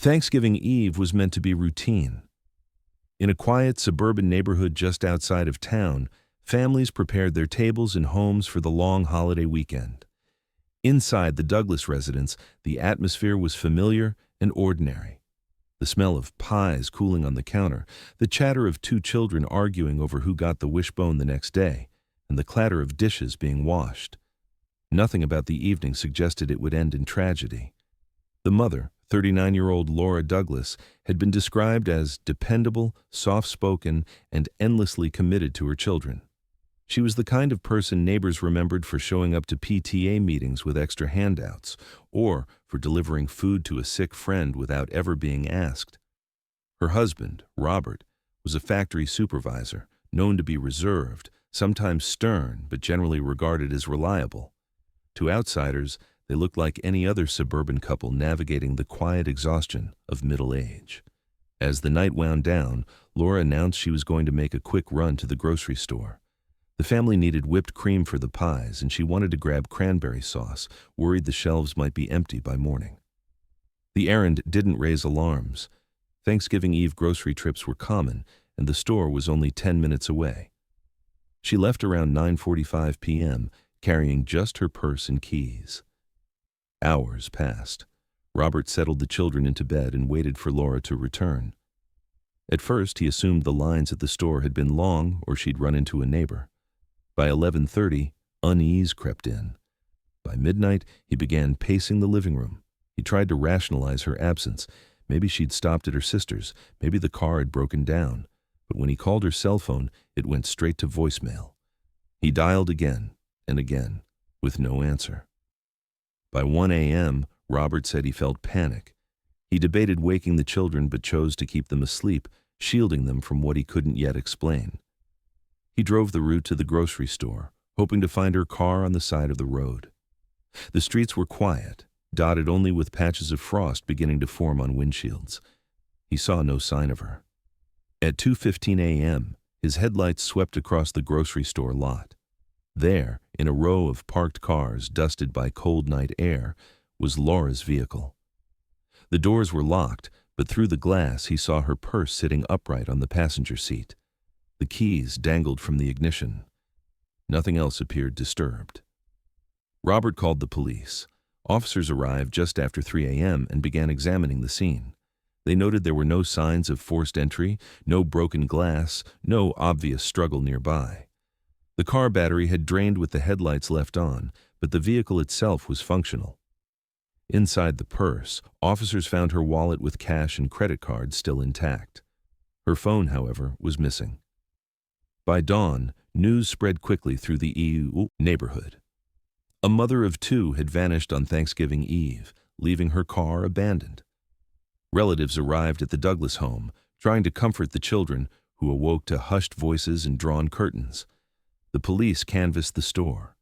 Thanksgiving Eve was meant to be routine. In a quiet suburban neighborhood just outside of town, families prepared their tables and homes for the long holiday weekend. Inside the Douglas residence, the atmosphere was familiar and ordinary. The smell of pies cooling on the counter, the chatter of two children arguing over who got the wishbone the next day, and the clatter of dishes being washed. Nothing about the evening suggested it would end in tragedy. The mother, 39-year-old Laura Douglas, had been described as dependable, soft-spoken, and endlessly committed to her children. She was the kind of person neighbors remembered for showing up to PTA meetings with extra handouts, or for delivering food to a sick friend without ever being asked. Her husband, Robert, was a factory supervisor, known to be reserved, sometimes stern, but generally regarded as reliable. To outsiders, they looked like any other suburban couple navigating the quiet exhaustion of middle age. As the night wound down, Laura announced she was going to make a quick run to the grocery store. The family needed whipped cream for the pies, and she wanted to grab cranberry sauce, worried the shelves might be empty by morning. The errand didn't raise alarms. Thanksgiving Eve grocery trips were common, and the store was only 10 minutes away. She left around 9:45 p.m., carrying just her purse and keys. Hours passed. Robert settled the children into bed and waited for Laura to return. At first, he assumed the lines at the store had been long or she'd run into a neighbor. By 11:30, unease crept in. By midnight, he began pacing the living room. He tried to rationalize her absence. Maybe she'd stopped at her sister's. Maybe the car had broken down. But when he called her cell phone, it went straight to voicemail. He dialed again and again, with no answer. By 1 a.m., Robert said he felt panic. He debated waking the children but chose to keep them asleep, shielding them from what he couldn't yet explain. He drove the route to the grocery store, hoping to find her car on the side of the road. The streets were quiet, dotted only with patches of frost beginning to form on windshields. He saw no sign of her. At 2:15 a.m., his headlights swept across the grocery store lot. There, in a row of parked cars dusted by cold night air, was Laura's vehicle. The doors were locked, but through the glass he saw her purse sitting upright on the passenger seat. The keys dangled from the ignition. Nothing else appeared disturbed. Robert called the police. Officers arrived just after 3 a.m. and began examining the scene. They noted there were no signs of forced entry, no broken glass, no obvious struggle nearby. The car battery had drained with the headlights left on, but the vehicle itself was functional. Inside the purse, officers found her wallet with cash and credit cards still intact. Her phone, however, was missing. By dawn, news spread quickly through the EU neighborhood. A mother of two had vanished on Thanksgiving Eve, leaving her car abandoned. Relatives arrived at the Douglas home, trying to comfort the children, who awoke to hushed voices and drawn curtains. The police canvassed the store.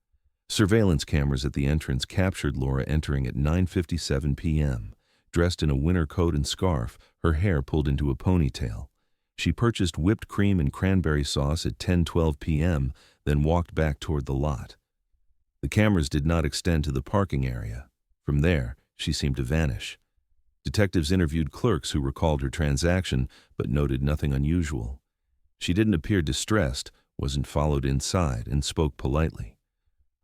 Surveillance cameras at the entrance captured Laura entering at 9:57 p.m., dressed in a winter coat and scarf, her hair pulled into a ponytail. She purchased whipped cream and cranberry sauce at 10:12 p.m., then walked back toward the lot. The cameras did not extend to the parking area. From there, she seemed to vanish. Detectives interviewed clerks who recalled her transaction, but noted nothing unusual. She didn't appear distressed, wasn't followed inside, and spoke politely.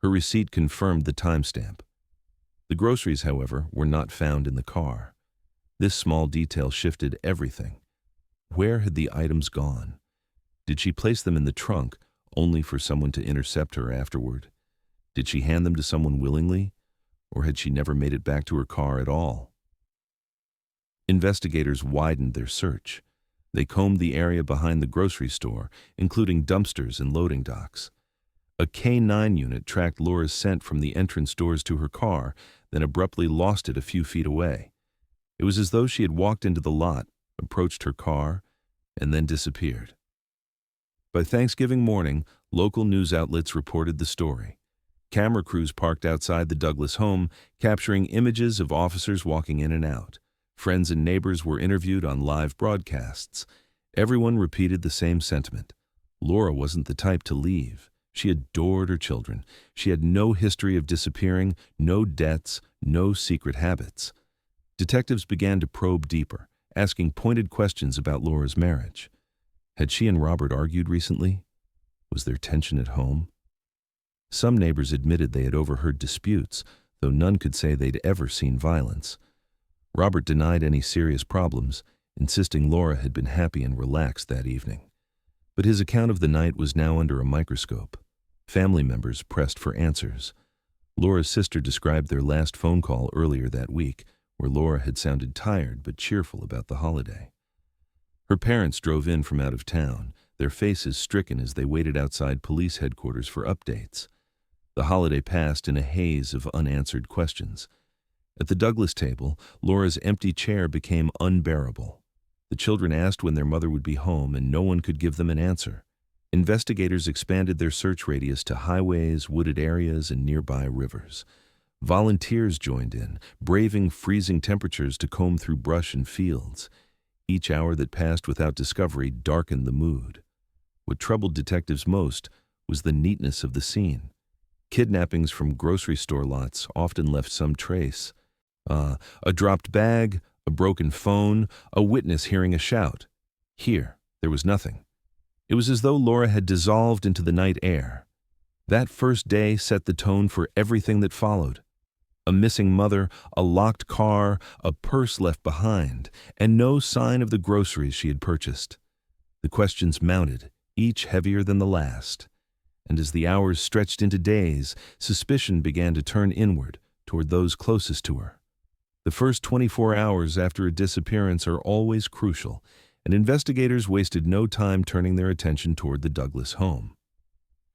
Her receipt confirmed the timestamp. The groceries, however, were not found in the car. This small detail shifted everything. Where had the items gone? Did she place them in the trunk, only for someone to intercept her afterward? Did she hand them to someone willingly, or had she never made it back to her car at all? Investigators widened their search. They combed the area behind the grocery store, including dumpsters and loading docks. A K-9 unit tracked Laura's scent from the entrance doors to her car, then abruptly lost it a few feet away. It was as though she had walked into the lot, approached her car, and then disappeared. By Thanksgiving morning, local news outlets reported the story. Camera crews parked outside the Douglas home, capturing images of officers walking in and out. Friends and neighbors were interviewed on live broadcasts. Everyone repeated the same sentiment. Laura wasn't the type to leave. She adored her children. She had no history of disappearing, no debts, no secret habits. Detectives began to probe deeper, asking pointed questions about Laura's marriage. Had she and Robert argued recently? Was there tension at home? Some neighbors admitted they had overheard disputes, though none could say they'd ever seen violence. Robert denied any serious problems, insisting Laura had been happy and relaxed that evening. But his account of the night was now under a microscope. Family members pressed for answers. Laura's sister described their last phone call earlier that week, where Laura had sounded tired but cheerful about the holiday. Her parents drove in from out of town, their faces stricken as they waited outside police headquarters for updates. The holiday passed in a haze of unanswered questions. At the Douglas table, Laura's empty chair became unbearable. The children asked when their mother would be home, and no one could give them an answer. Investigators expanded their search radius to highways, wooded areas, and nearby rivers. Volunteers joined in, braving freezing temperatures to comb through brush and fields. Each hour that passed without discovery darkened the mood. What troubled detectives most was the neatness of the scene. Kidnappings from grocery store lots often left some trace. A dropped bag, a broken phone, a witness hearing a shout. Here, there was nothing. It was as though Laura had dissolved into the night air. That first day set the tone for everything that followed. A missing mother, a locked car, a purse left behind, and no sign of the groceries she had purchased. The questions mounted, each heavier than the last. And as the hours stretched into days, suspicion began to turn inward, toward those closest to her. The first 24 hours after a disappearance are always crucial, and investigators wasted no time turning their attention toward the Douglas home.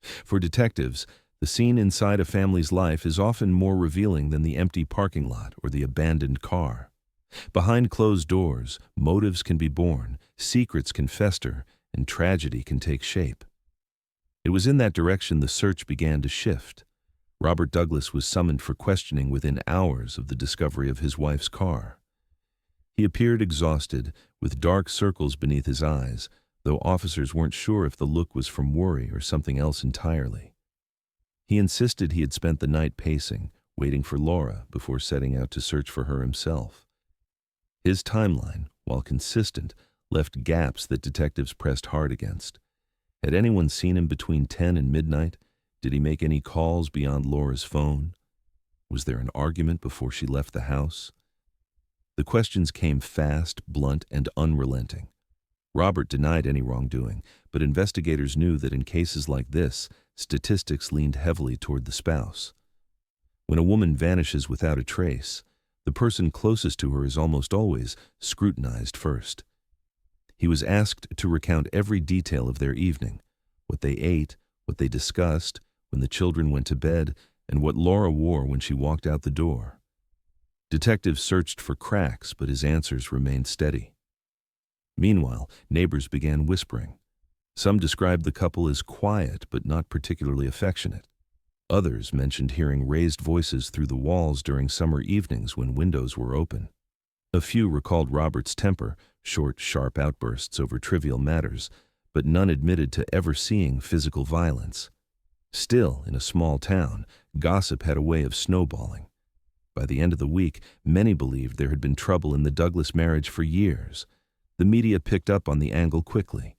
For detectives, the scene inside a family's life is often more revealing than the empty parking lot or the abandoned car. Behind closed doors, motives can be born, secrets can fester, and tragedy can take shape. It was in that direction the search began to shift. Robert Douglas was summoned for questioning within hours of the discovery of his wife's car. He appeared exhausted, with dark circles beneath his eyes, though officers weren't sure if the look was from worry or something else entirely. He insisted he had spent the night pacing, waiting for Laura before setting out to search for her himself. His timeline, while consistent, left gaps that detectives pressed hard against. Had anyone seen him between 10 and midnight? Did he make any calls beyond Laura's phone? Was there an argument before she left the house? The questions came fast, blunt, and unrelenting. Robert denied any wrongdoing, but investigators knew that in cases like this, statistics leaned heavily toward the spouse. When a woman vanishes without a trace, the person closest to her is almost always scrutinized first. He was asked to recount every detail of their evening, what they ate, what they discussed, when the children went to bed, and what Laura wore when she walked out the door. Detectives searched for cracks, but his answers remained steady. Meanwhile, neighbors began whispering. Some described the couple as quiet but not particularly affectionate. Others mentioned hearing raised voices through the walls during summer evenings when windows were open. A few recalled Robert's temper, short, sharp outbursts over trivial matters, but none admitted to ever seeing physical violence. Still, in a small town, gossip had a way of snowballing. By the end of the week, many believed there had been trouble in the Douglas marriage for years. The media picked up on the angle quickly.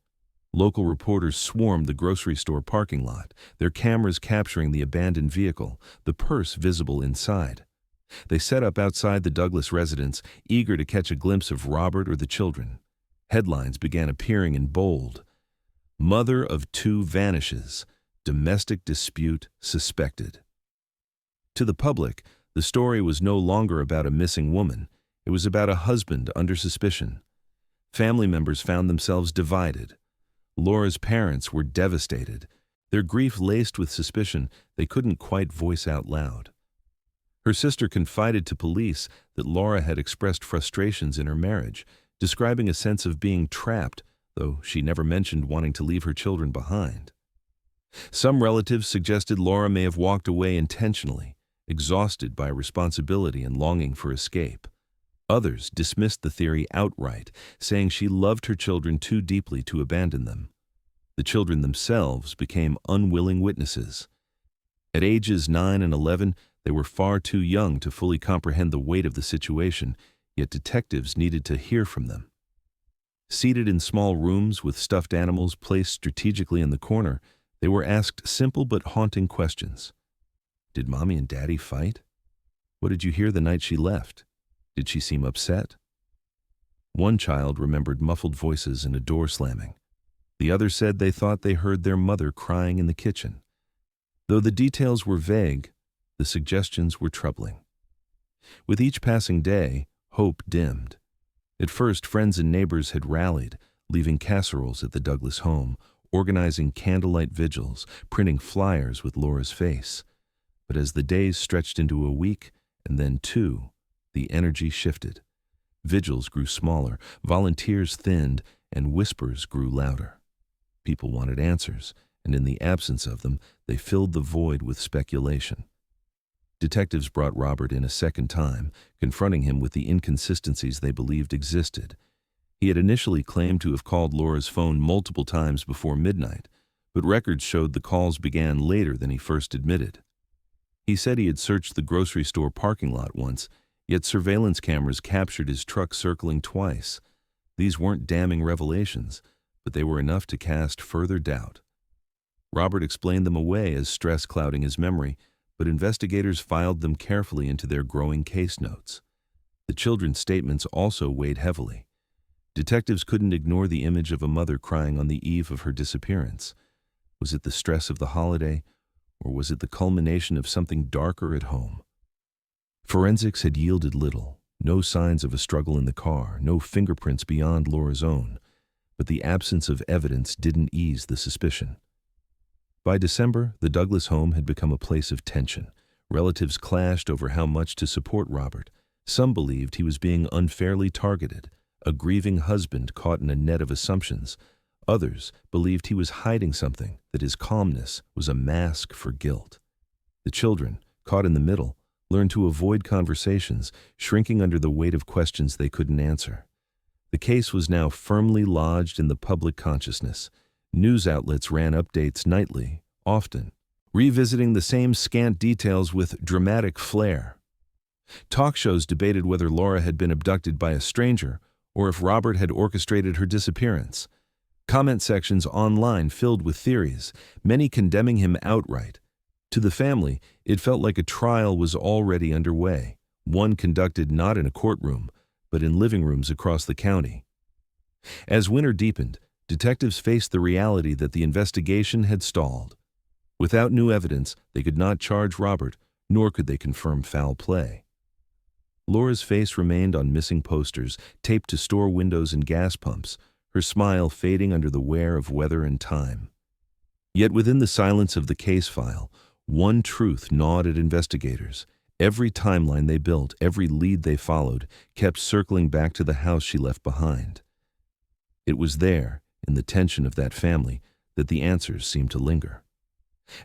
Local reporters swarmed the grocery store parking lot, their cameras capturing the abandoned vehicle, the purse visible inside. They set up outside the Douglas residence, eager to catch a glimpse of Robert or the children. Headlines began appearing in bold. Mother of 2 vanishes. Domestic dispute suspected. To the public, the story was no longer about a missing woman. It was about a husband under suspicion. Family members found themselves divided. Laura's parents were devastated. Their grief laced with suspicion they couldn't quite voice out loud. Her sister confided to police that Laura had expressed frustrations in her marriage, describing a sense of being trapped, though she never mentioned wanting to leave her children behind. Some relatives suggested Laura may have walked away intentionally, exhausted by responsibility and longing for escape. Others dismissed the theory outright, saying she loved her children too deeply to abandon them. The children themselves became unwilling witnesses. At ages 9 and 11, they were far too young to fully comprehend the weight of the situation, yet detectives needed to hear from them. Seated in small rooms with stuffed animals placed strategically in the corner, they were asked simple but haunting questions. Did Mommy and Daddy fight? What did you hear the night she left? Did she seem upset? One child remembered muffled voices and a door slamming. The other said they thought they heard their mother crying in the kitchen. Though the details were vague, the suggestions were troubling. With each passing day, hope dimmed. At first, friends and neighbors had rallied, leaving casseroles at the Douglas home, organizing candlelight vigils, printing flyers with Laura's face. But as the days stretched into a week, and then 2, the energy shifted. Vigils grew smaller, volunteers thinned, and whispers grew louder. People wanted answers, and in the absence of them, they filled the void with speculation. Detectives brought Robert in a second time, confronting him with the inconsistencies they believed existed. He had initially claimed to have called Laura's phone multiple times before midnight, but records showed the calls began later than he first admitted. He said he had searched the grocery store parking lot once, yet surveillance cameras captured his truck circling twice. These weren't damning revelations, but they were enough to cast further doubt. Robert explained them away as stress clouding his memory, but investigators filed them carefully into their growing case notes. The children's statements also weighed heavily. Detectives couldn't ignore the image of a mother crying on the eve of her disappearance. Was it the stress of the holiday, or was it the culmination of something darker at home? Forensics had yielded little. No signs of a struggle in the car, no fingerprints beyond Laura's own. But the absence of evidence didn't ease the suspicion. By December, the Douglas home had become a place of tension. Relatives clashed over how much to support Robert. Some believed he was being unfairly targeted, a grieving husband caught in a net of assumptions. Others believed he was hiding something, that his calmness was a mask for guilt. The children, caught in the middle, learned to avoid conversations, shrinking under the weight of questions they couldn't answer. The case was now firmly lodged in the public consciousness. News outlets ran updates nightly, often, revisiting the same scant details with dramatic flair. Talk shows debated whether Laura had been abducted by a stranger or if Robert had orchestrated her disappearance. Comment sections online filled with theories, many condemning him outright. To the family, it felt like a trial was already underway, one conducted not in a courtroom, but in living rooms across the county. As winter deepened, detectives faced the reality that the investigation had stalled. Without new evidence, they could not charge Robert, nor could they confirm foul play. Laura's face remained on missing posters, taped to store windows and gas pumps, her smile fading under the wear of weather and time. Yet within the silence of the case file, one truth gnawed at investigators. Every timeline they built, every lead they followed, kept circling back to the house she left behind. It was there, in the tension of that family, that the answers seemed to linger.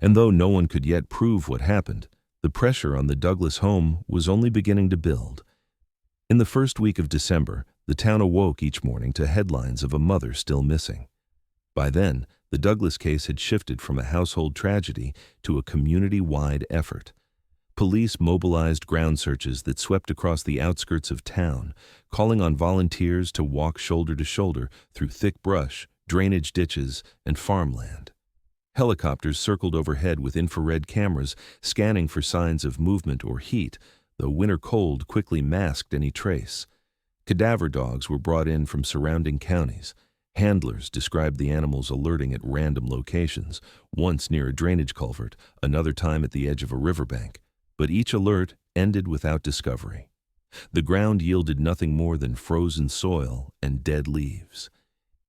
And though no one could yet prove what happened, the pressure on the Douglas home was only beginning to build. In the first week of December, the town awoke each morning to headlines of a mother still missing. By then, the Douglas case had shifted from a household tragedy to a community-wide effort. Police mobilized ground searches that swept across the outskirts of town, calling on volunteers to walk shoulder to shoulder through thick brush, drainage ditches, and farmland. Helicopters circled overhead with infrared cameras, scanning for signs of movement or heat, though winter cold quickly masked any trace. Cadaver dogs were brought in from surrounding counties. Handlers described the animals alerting at random locations, once near a drainage culvert, another time at the edge of a riverbank. But each alert ended without discovery. The ground yielded nothing more than frozen soil and dead leaves.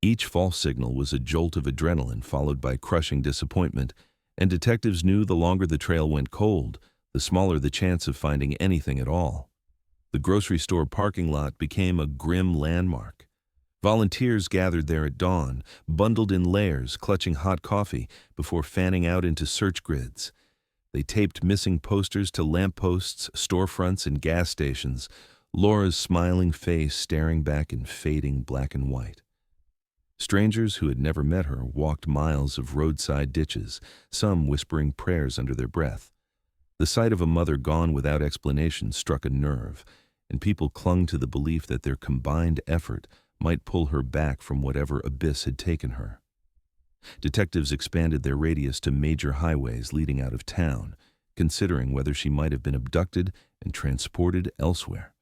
Each false signal was a jolt of adrenaline followed by crushing disappointment, and detectives knew the longer the trail went cold, the smaller the chance of finding anything at all. The grocery store parking lot became a grim landmark. Volunteers gathered there at dawn, bundled in layers, clutching hot coffee, before fanning out into search grids. They taped missing posters to lampposts, storefronts, and gas stations, Laura's smiling face staring back in fading black and white. Strangers who had never met her walked miles of roadside ditches, some whispering prayers under their breath. The sight of a mother gone without explanation struck a nerve, and people clung to the belief that their combined effort might pull her back from whatever abyss had taken her. Detectives expanded their radius to major highways leading out of town, considering whether she might have been abducted and transported elsewhere.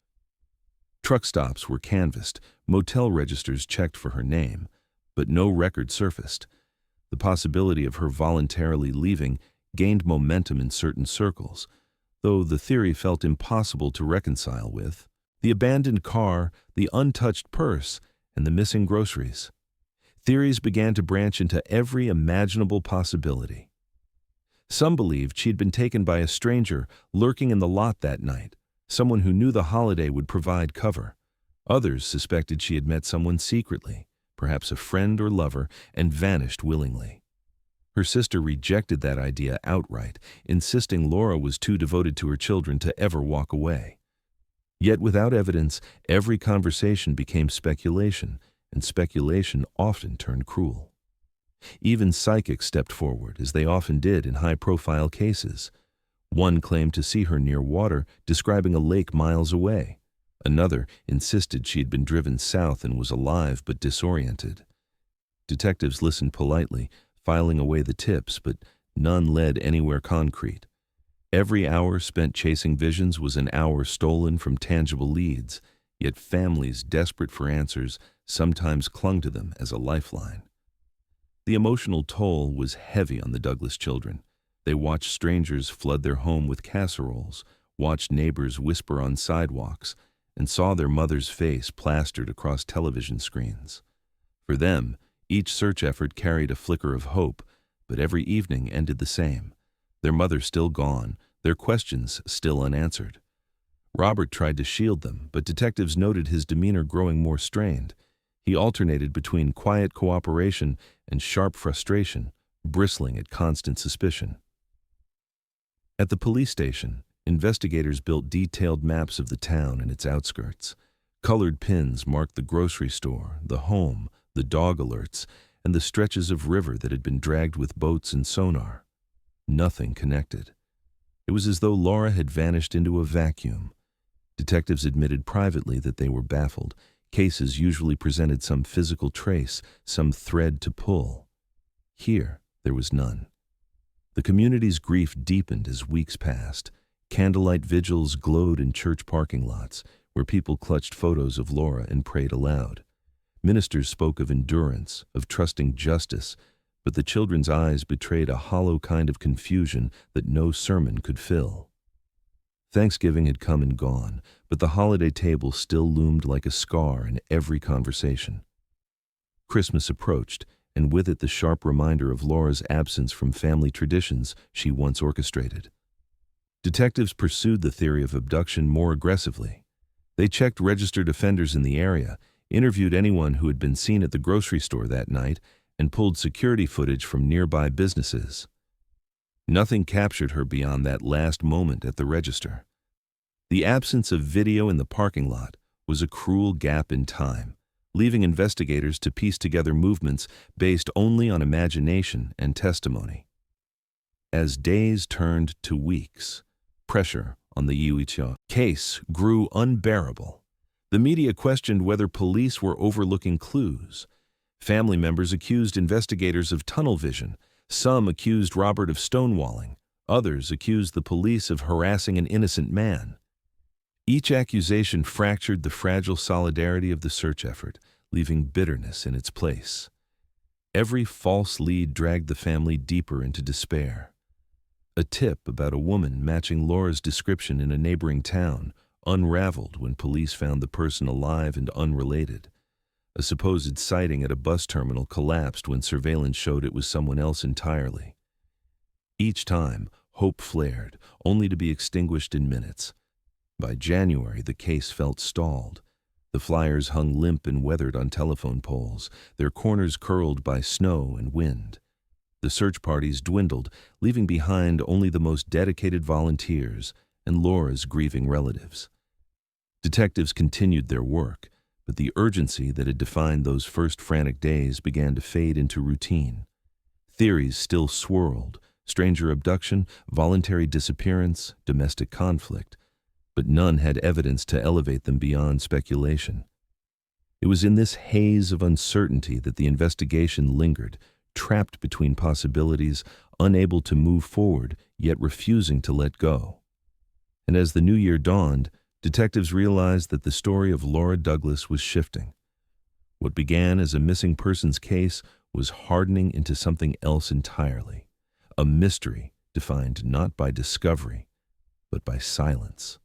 Truck stops were canvassed, motel registers checked for her name, but no record surfaced. The possibility of her voluntarily leaving gained momentum in certain circles, though the theory felt impossible to reconcile with the abandoned car, the untouched purse, and the missing groceries. Theories began to branch into every imaginable possibility. Some believed she'd been taken by a stranger lurking in the lot that night, someone who knew the holiday would provide cover. Others suspected she had met someone secretly, perhaps a friend or lover, and vanished willingly. Her sister rejected that idea outright, insisting Laura was too devoted to her children to ever walk away. Yet without evidence, every conversation became speculation, and speculation often turned cruel. Even psychics stepped forward, as they often did in high-profile cases. One claimed to see her near water, describing a lake miles away. Another insisted she had been driven south and was alive but disoriented. Detectives listened politely, filing away the tips, but none led anywhere concrete. Every hour spent chasing visions was an hour stolen from tangible leads, yet families desperate for answers sometimes clung to them as a lifeline. The emotional toll was heavy on the Douglas children. They watched strangers flood their home with casseroles, watched neighbors whisper on sidewalks, and saw their mother's face plastered across television screens. For them, each search effort carried a flicker of hope, but every evening ended the same. Their mother still gone, their questions still unanswered. Robert tried to shield them, but detectives noted his demeanor growing more strained. He alternated between quiet cooperation and sharp frustration, bristling at constant suspicion. At the police station, investigators built detailed maps of the town and its outskirts. Colored pins marked the grocery store, the home, the dog alerts, and the stretches of river that had been dragged with boats and sonar. Nothing connected. It was as though Laura had vanished into a vacuum. Detectives admitted privately that they were baffled. Cases usually presented some physical trace, some thread to pull. Here, there was none. The community's grief deepened as weeks passed. Candlelight vigils glowed in church parking lots, where people clutched photos of Laura and prayed aloud. Ministers spoke of endurance, of trusting justice, but the children's eyes betrayed a hollow kind of confusion that no sermon could fill. Thanksgiving had come and gone, but the holiday table still loomed like a scar in every conversation. Christmas approached, and with it the sharp reminder of Laura's absence from family traditions she once orchestrated. Detectives pursued the theory of abduction more aggressively. They checked registered offenders in the area, interviewed anyone who had been seen at the grocery store that night, and pulled security footage from nearby businesses. Nothing captured her beyond that last moment at the register. The absence of video in the parking lot was a cruel gap in time, leaving investigators to piece together movements based only on imagination and testimony. As days turned to weeks, pressure on the Yuichia case grew unbearable. The media questioned whether police were overlooking clues. Family members accused investigators of tunnel vision. Some accused Robert of stonewalling. Others accused the police of harassing an innocent man. Each accusation fractured the fragile solidarity of the search effort, leaving bitterness in its place. Every false lead dragged the family deeper into despair. A tip about a woman matching Laura's description in a neighboring town unraveled when police found the person alive and unrelated. A supposed sighting at a bus terminal collapsed when surveillance showed it was someone else entirely. Each time, hope flared, only to be extinguished in minutes. By January, the case felt stalled. The flyers hung limp and weathered on telephone poles, their corners curled by snow and wind. The search parties dwindled, leaving behind only the most dedicated volunteers and Laura's grieving relatives. Detectives continued their work, but the urgency that had defined those first frantic days began to fade into routine. Theories still swirled: stranger abduction, voluntary disappearance, domestic conflict. but none had evidence to elevate them beyond speculation. It was in this haze of uncertainty that the investigation lingered, trapped between possibilities, unable to move forward, yet refusing to let go. And as the new year dawned, detectives realized that the story of Laura Douglas was shifting. What began as a missing persons case was hardening into something else entirely, a mystery defined not by discovery, but by silence.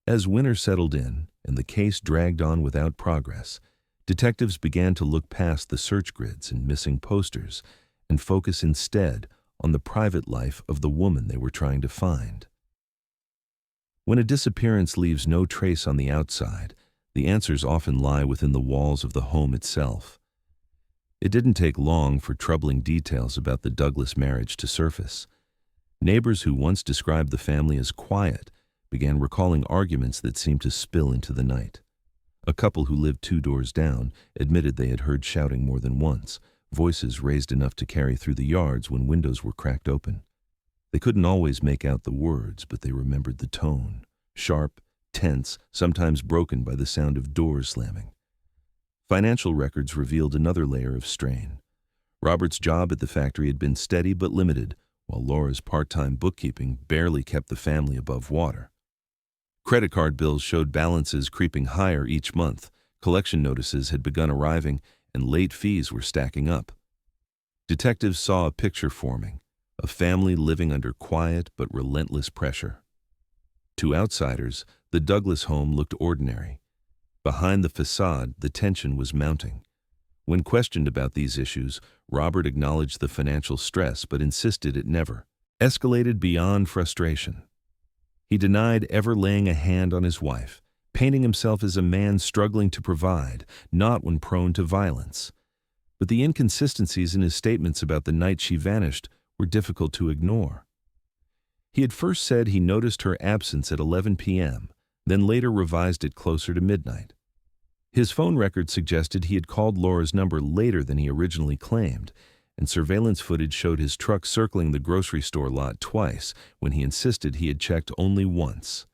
As winter settled in and the case dragged on without progress, detectives began to look past the search grids and missing posters and focus instead on the private life of the woman they were trying to find. When a disappearance leaves no trace on the outside, the answers often lie within the walls of the home itself. It didn't take long for troubling details about the Douglas marriage to surface. Neighbors who once described the family as quiet began recalling arguments that seemed to spill into the night. A couple who lived 2 doors down admitted they had heard shouting more than once, voices raised enough to carry through the yards when windows were cracked open. They couldn't always make out the words, but they remembered the tone, sharp, tense, sometimes broken by the sound of doors slamming. Financial records revealed another layer of strain. Robert's job at the factory had been steady but limited, while Laura's part-time bookkeeping barely kept the family above water. Credit card bills showed balances creeping higher each month, collection notices had begun arriving, and late fees were stacking up. Detectives saw a picture forming, a family living under quiet but relentless pressure. To outsiders, the Douglas home looked ordinary. Behind the facade, the tension was mounting. When questioned about these issues, Robert acknowledged the financial stress but insisted it never escalated beyond frustration. He denied ever laying a hand on his wife, painting himself as a man struggling to provide, not when prone to violence. But the inconsistencies in his statements about the night she vanished were difficult to ignore. He had first said he noticed her absence at 11 p.m., then later revised it closer to midnight. His phone record suggested he had called Laura's number later than he originally claimed, and surveillance footage showed his truck circling the grocery store lot twice when he insisted he had checked only once.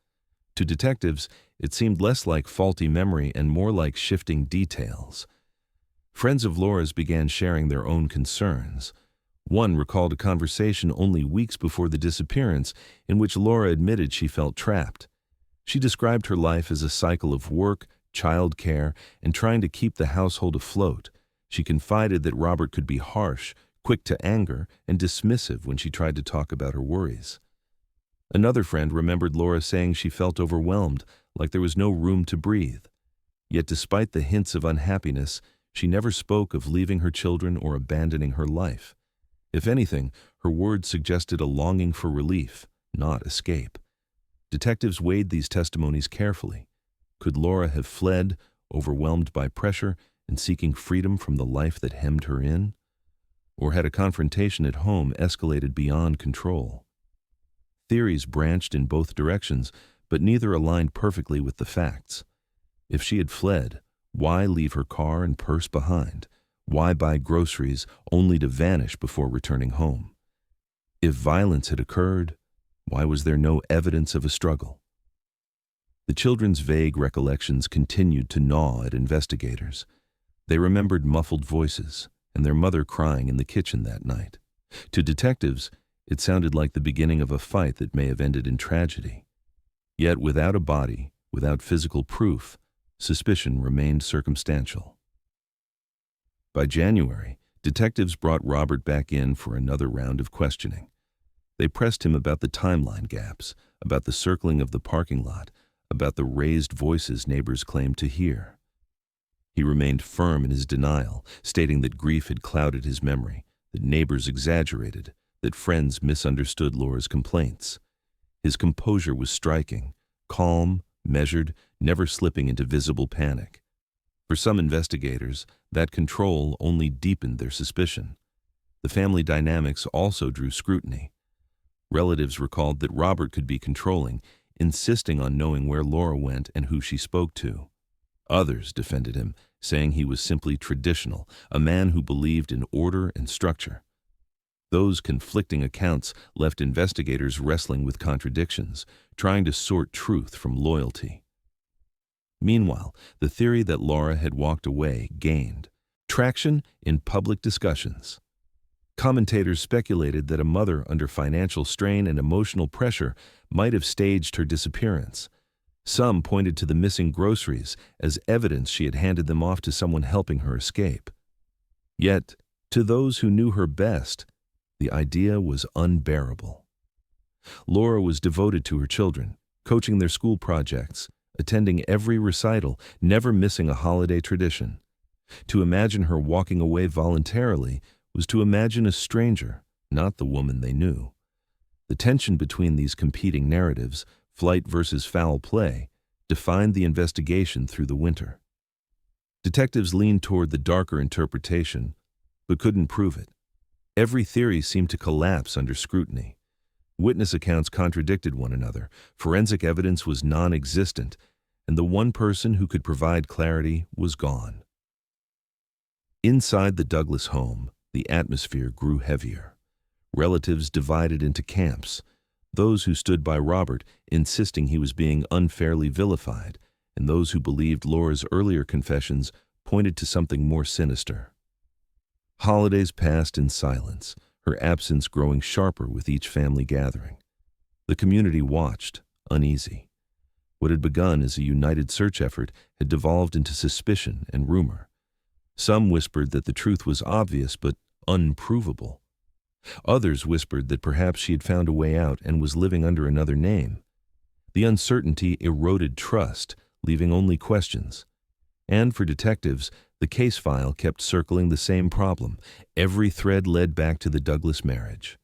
To detectives, it seemed less like faulty memory and more like shifting details. Friends of Laura's began sharing their own concerns. One recalled a conversation only weeks before the disappearance in which Laura admitted she felt trapped. She described her life as a cycle of work, child care, and trying to keep the household afloat. She confided that Robert could be harsh, quick to anger, and dismissive when she tried to talk about her worries. Another friend remembered Laura saying she felt overwhelmed, like there was no room to breathe. Yet despite the hints of unhappiness, she never spoke of leaving her children or abandoning her life. If anything, her words suggested a longing for relief, not escape. Detectives weighed these testimonies carefully. Could Laura have fled, overwhelmed by pressure and seeking freedom from the life that hemmed her in? Or had a confrontation at home escalated beyond control? Theories branched in both directions, but neither aligned perfectly with the facts. If she had fled, why leave her car and purse behind? Why buy groceries only to vanish before returning home? If violence had occurred, why was there no evidence of a struggle? The children's vague recollections continued to gnaw at investigators. They remembered muffled voices and their mother crying in the kitchen that night. To detectives, it sounded like the beginning of a fight that may have ended in tragedy. Yet without a body, without physical proof, suspicion remained circumstantial. By January, detectives brought Robert back in for another round of questioning. They pressed him about the timeline gaps, about the circling of the parking lot, about the raised voices neighbors claimed to hear. He remained firm in his denial, stating that grief had clouded his memory, that neighbors exaggerated, that friends misunderstood Laura's complaints. His composure was striking, calm, measured, never slipping into visible panic. For some investigators, that control only deepened their suspicion. The family dynamics also drew scrutiny. Relatives recalled that Robert could be controlling, insisting on knowing where Laura went and who she spoke to. Others defended him, saying he was simply traditional, a man who believed in order and structure. Those conflicting accounts left investigators wrestling with contradictions, trying to sort truth from loyalty. Meanwhile, the theory that Laura had walked away gained traction in public discussions. Commentators speculated that a mother under financial strain and emotional pressure might have staged her disappearance. Some pointed to the missing groceries as evidence she had handed them off to someone helping her escape. Yet, to those who knew her best, the idea was unbearable. Laura was devoted to her children, coaching their school projects, attending every recital, never missing a holiday tradition. To imagine her walking away voluntarily was to imagine a stranger, not the woman they knew. The tension between these competing narratives, flight versus foul play, defined the investigation through the winter. Detectives leaned toward the darker interpretation, but couldn't prove it. Every theory seemed to collapse under scrutiny. Witness accounts contradicted one another, forensic evidence was non-existent, and the one person who could provide clarity was gone. Inside the Douglas home, the atmosphere grew heavier. Relatives divided into camps, those who stood by Robert, insisting he was being unfairly vilified, and those who believed Laura's earlier confessions pointed to something more sinister. Holidays passed in silence, her absence growing sharper with each family gathering. The community watched, uneasy. What had begun as a united search effort had devolved into suspicion and rumor. Some whispered that the truth was obvious but unprovable. Others whispered that perhaps she had found a way out and was living under another name. The uncertainty eroded trust, leaving only questions. And for detectives, the case file kept circling the same problem. Every thread led back to the Douglas marriage.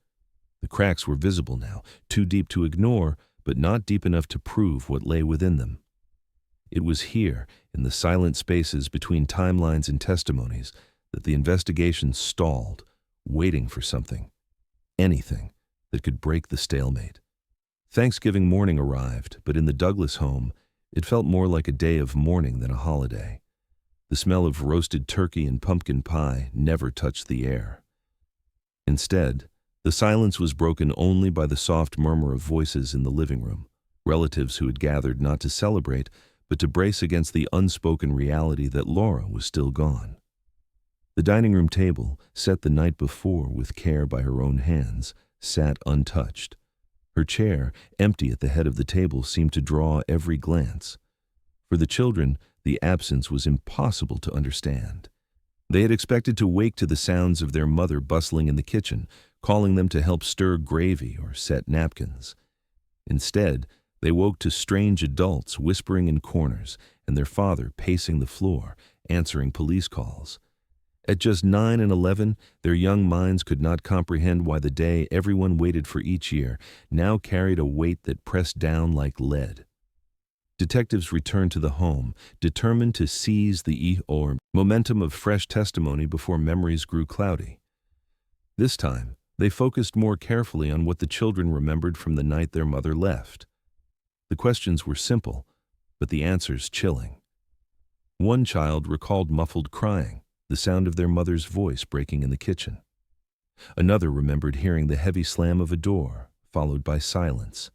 The cracks were visible now, too deep to ignore, but not deep enough to prove what lay within them. It was here, in the silent spaces between timelines and testimonies, that the investigation stalled, waiting for something, anything, that could break the stalemate. Thanksgiving morning arrived, but in the Douglas home, it felt more like a day of mourning than a holiday. The smell of roasted turkey and pumpkin pie never touched the air. Instead, the silence was broken only by the soft murmur of voices in the living room, relatives who had gathered not to celebrate, but to brace against the unspoken reality that Laura was still gone. The dining room table, set the night before with care by her own hands, sat untouched. Her chair, empty at the head of the table, seemed to draw every glance. For the children, the absence was impossible to understand. They had expected to wake to the sounds of their mother bustling in the kitchen, calling them to help stir gravy or set napkins. Instead, they woke to strange adults whispering in corners and their father pacing the floor, answering police calls. At just 9 and 11, their young minds could not comprehend why the day everyone waited for each year now carried a weight that pressed down like lead. Detectives returned to the home, determined to seize the momentum of fresh testimony before memories grew cloudy. This time, they focused more carefully on what the children remembered from the night their mother left. The questions were simple, but the answers chilling. One child recalled muffled crying, the sound of their mother's voice breaking in the kitchen. Another remembered hearing the heavy slam of a door, followed by silence.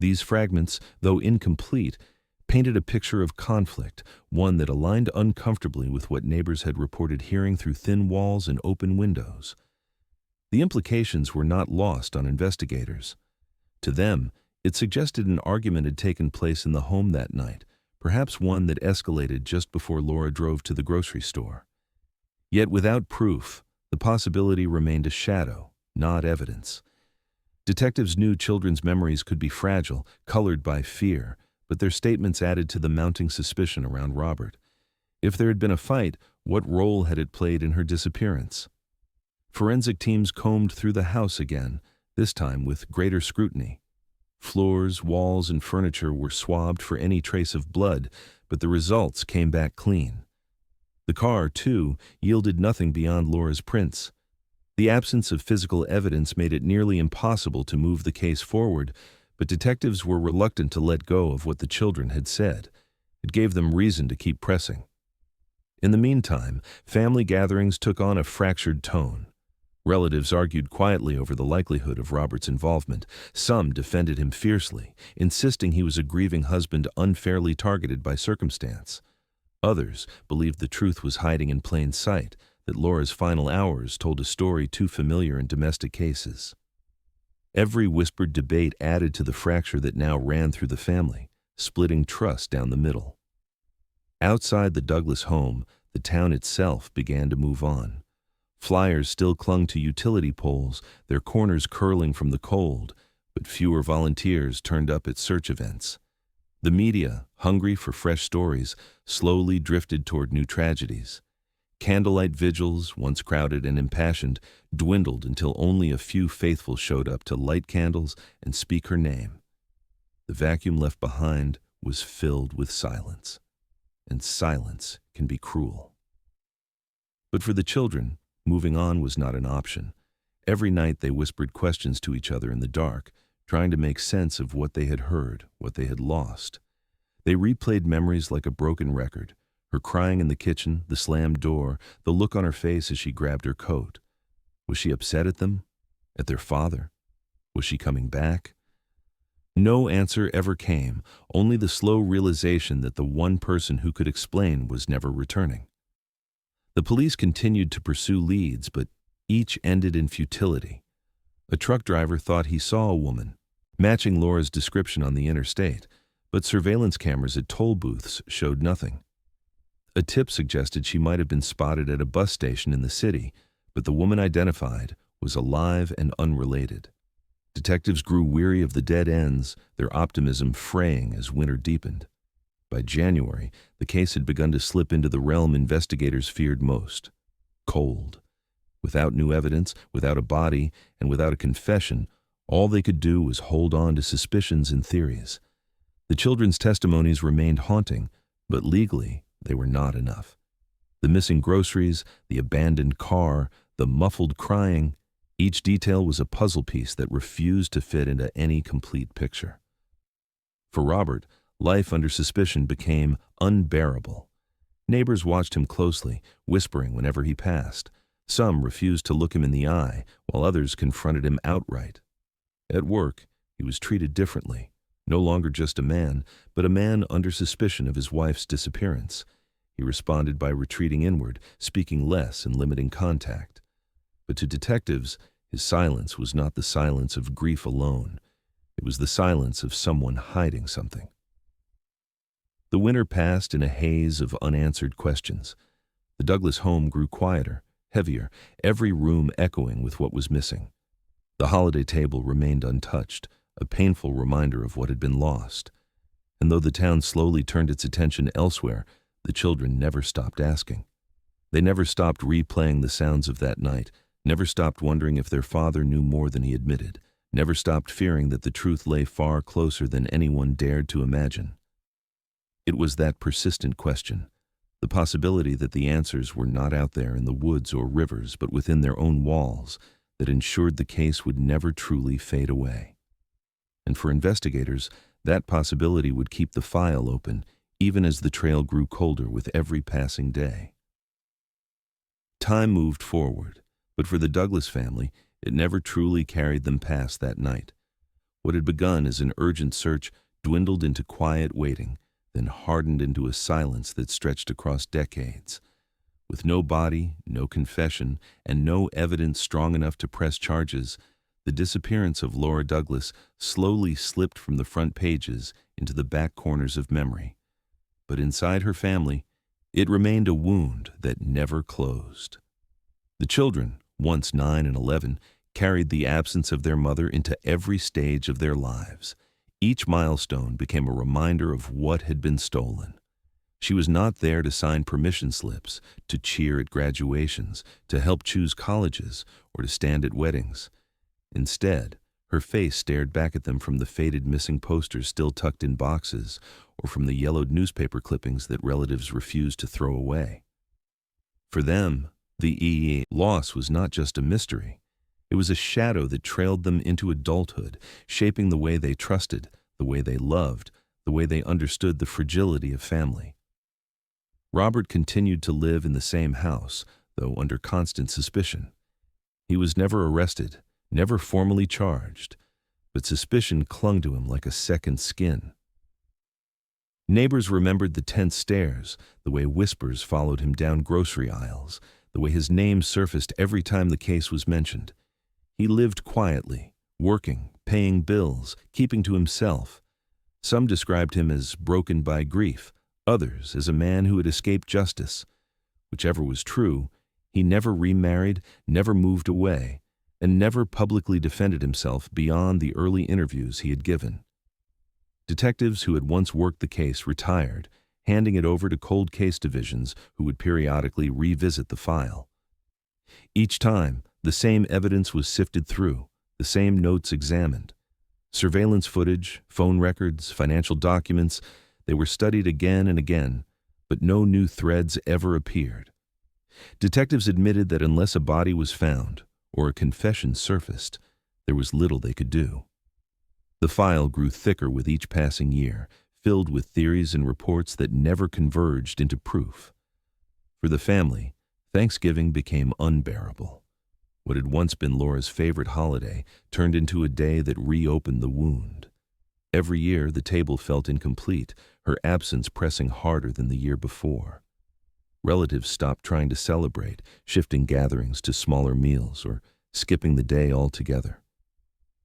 These fragments, though incomplete, painted a picture of conflict, one that aligned uncomfortably with what neighbors had reported hearing through thin walls and open windows. The implications were not lost on investigators. To them, it suggested an argument had taken place in the home that night, perhaps one that escalated just before Laura drove to the grocery store. Yet without proof, the possibility remained a shadow, not evidence. Detectives knew children's memories could be fragile, colored by fear, but their statements added to the mounting suspicion around Robert. If there had been a fight, what role had it played in her disappearance? Forensic teams combed through the house again, this time with greater scrutiny. Floors, walls, and furniture were swabbed for any trace of blood, but the results came back clean. The car, too, yielded nothing beyond Laura's prints. The absence of physical evidence made it nearly impossible to move the case forward, but detectives were reluctant to let go of what the children had said. It gave them reason to keep pressing. In the meantime, family gatherings took on a fractured tone. Relatives argued quietly over the likelihood of Robert's involvement. Some defended him fiercely, insisting he was a grieving husband unfairly targeted by circumstance. Others believed the truth was hiding in plain sight, that Laura's final hours told a story too familiar in domestic cases. Every whispered debate added to the fracture that now ran through the family, splitting trust down the middle. Outside the Douglas home, the town itself began to move on. Flyers still clung to utility poles, their corners curling from the cold, but fewer volunteers turned up at search events. The media, hungry for fresh stories, slowly drifted toward new tragedies. Candlelight vigils, once crowded and impassioned, dwindled until only a few faithful showed up to light candles and speak her name. The vacuum left behind was filled with silence, and silence can be cruel. But for the children, moving on was not an option. Every night they whispered questions to each other in the dark, trying to make sense of what they had heard, what they had lost. They replayed memories like a broken record, her crying in the kitchen, the slammed door, the look on her face as she grabbed her coat. Was she upset at them? At their father? Was she coming back? No answer ever came, only the slow realization that the one person who could explain was never returning. The police continued to pursue leads, but each ended in futility. A truck driver thought he saw a woman, matching Laura's description on the interstate, but surveillance cameras at toll booths showed nothing. A tip suggested she might have been spotted at a bus station in the city, but the woman identified was alive and unrelated. Detectives grew weary of the dead ends, their optimism fraying as winter deepened. By January, the case had begun to slip into the realm investigators feared most: cold. Without new evidence, without a body, and without a confession, all they could do was hold on to suspicions and theories. The children's testimonies remained haunting, but legally they were not enough. The missing groceries, the abandoned car, the muffled crying, each detail was a puzzle piece that refused to fit into any complete picture. For Robert, life under suspicion became unbearable. Neighbors watched him closely, whispering whenever he passed. Some refused to look him in the eye, while others confronted him outright. At work, he was treated differently. No longer just a man, but a man under suspicion of his wife's disappearance. He responded by retreating inward, speaking less and limiting contact. But to detectives, his silence was not the silence of grief alone. It was the silence of someone hiding something. The winter passed in a haze of unanswered questions. The Douglas home grew quieter, heavier, every room echoing with what was missing. The holiday table remained untouched, a painful reminder of what had been lost. And though the town slowly turned its attention elsewhere, the children never stopped asking. They never stopped replaying the sounds of that night, never stopped wondering if their father knew more than he admitted, never stopped fearing that the truth lay far closer than anyone dared to imagine. It was that persistent question, the possibility that the answers were not out there in the woods or rivers but within their own walls, that ensured the case would never truly fade away. And for investigators, that possibility would keep the file open, even as the trail grew colder with every passing day. Time moved forward, but for the Douglas family, it never truly carried them past that night. What had begun as an urgent search dwindled into quiet waiting, then hardened into a silence that stretched across decades. With no body, no confession, and no evidence strong enough to press charges, the disappearance of Laura Douglas slowly slipped from the front pages into the back corners of memory. But inside her family, it remained a wound that never closed. The children, once 9 and 11, carried the absence of their mother into every stage of their lives. Each milestone became a reminder of what had been stolen. She was not there to sign permission slips, to cheer at graduations, to help choose colleges, or to stand at weddings. Instead, her face stared back at them from the faded missing posters still tucked in boxes, or from the yellowed newspaper clippings that relatives refused to throw away. For them, the loss was not just a mystery. It was a shadow that trailed them into adulthood, shaping the way they trusted, the way they loved, the way they understood the fragility of family. Robert continued to live in the same house, though under constant suspicion. He was never arrested, never formally charged, but suspicion clung to him like a second skin. Neighbors remembered the tense stares, the way whispers followed him down grocery aisles, the way his name surfaced every time the case was mentioned. He lived quietly, working, paying bills, keeping to himself. Some described him as broken by grief, others as a man who had escaped justice. Whichever was true, he never remarried, never moved away, and never publicly defended himself beyond the early interviews he had given. Detectives who had once worked the case retired, handing it over to cold case divisions who would periodically revisit the file. Each time, the same evidence was sifted through, the same notes examined. Surveillance footage, phone records, financial documents, they were studied again and again, but no new threads ever appeared. Detectives admitted that unless a body was found, or a confession surfaced, there was little they could do. The file grew thicker with each passing year, filled with theories and reports that never converged into proof. For the family, Thanksgiving became unbearable. What had once been Laura's favorite holiday turned into a day that reopened the wound. Every year, the table felt incomplete, her absence pressing harder than the year before. Relatives stopped trying to celebrate, shifting gatherings to smaller meals or skipping the day altogether.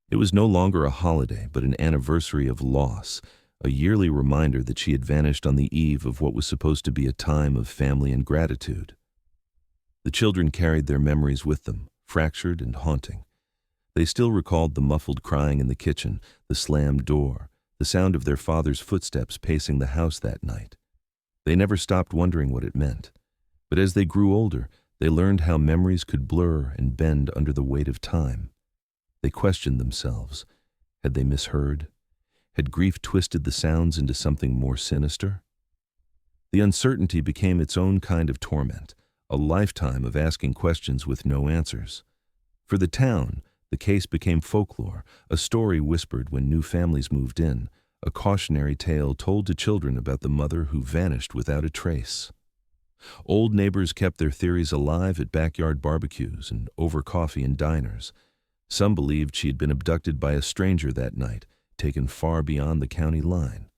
It was no longer a holiday, but an anniversary of loss, a yearly reminder that she had vanished on the eve of what was supposed to be a time of family and gratitude. The children carried their memories with them, fractured and haunting. They still recalled the muffled crying in the kitchen, the slammed door, the sound of their father's footsteps pacing the house that night. They never stopped wondering what it meant. But as they grew older, they learned how memories could blur and bend under the weight of time. They questioned themselves. Had they misheard? Had grief twisted the sounds into something more sinister? The uncertainty became its own kind of torment, a lifetime of asking questions with no answers. For the town, the case became folklore, a story whispered when new families moved in, a cautionary tale told to children about the mother who vanished without a trace. Old neighbors kept their theories alive at backyard barbecues and over coffee in diners. Some believed she had been abducted by a stranger that night, taken far beyond the county line.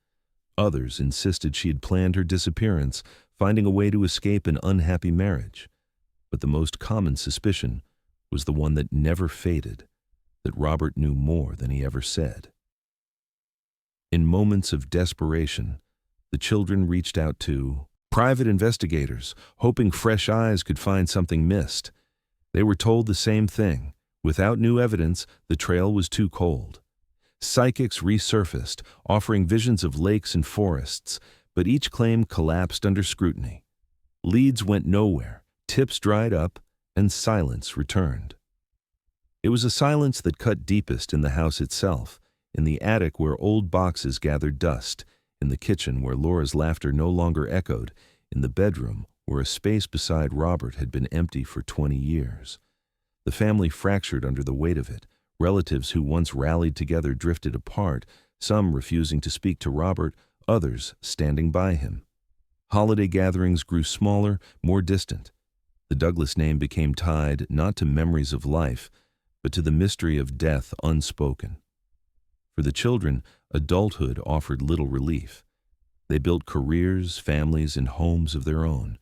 Others insisted she had planned her disappearance, finding a way to escape an unhappy marriage. But the most common suspicion was the one that never faded, that Robert knew more than he ever said. In moments of desperation, the children reached out to private investigators, hoping fresh eyes could find something missed. They were told the same thing. Without new evidence, the trail was too cold. Psychics resurfaced, offering visions of lakes and forests, but each claim collapsed under scrutiny. Leads went nowhere, tips dried up, and silence returned. It was a silence that cut deepest in the house itself, in the attic where old boxes gathered dust, in the kitchen where Laura's laughter no longer echoed, in the bedroom where a space beside Robert had been empty for 20 years. The family fractured under the weight of it. Relatives who once rallied together drifted apart, some refusing to speak to Robert, others standing by him. Holiday gatherings grew smaller, more distant. The Douglas name became tied not to memories of life, but to the mystery of death unspoken. For the children, adulthood offered little relief. They built careers, families, and homes of their own,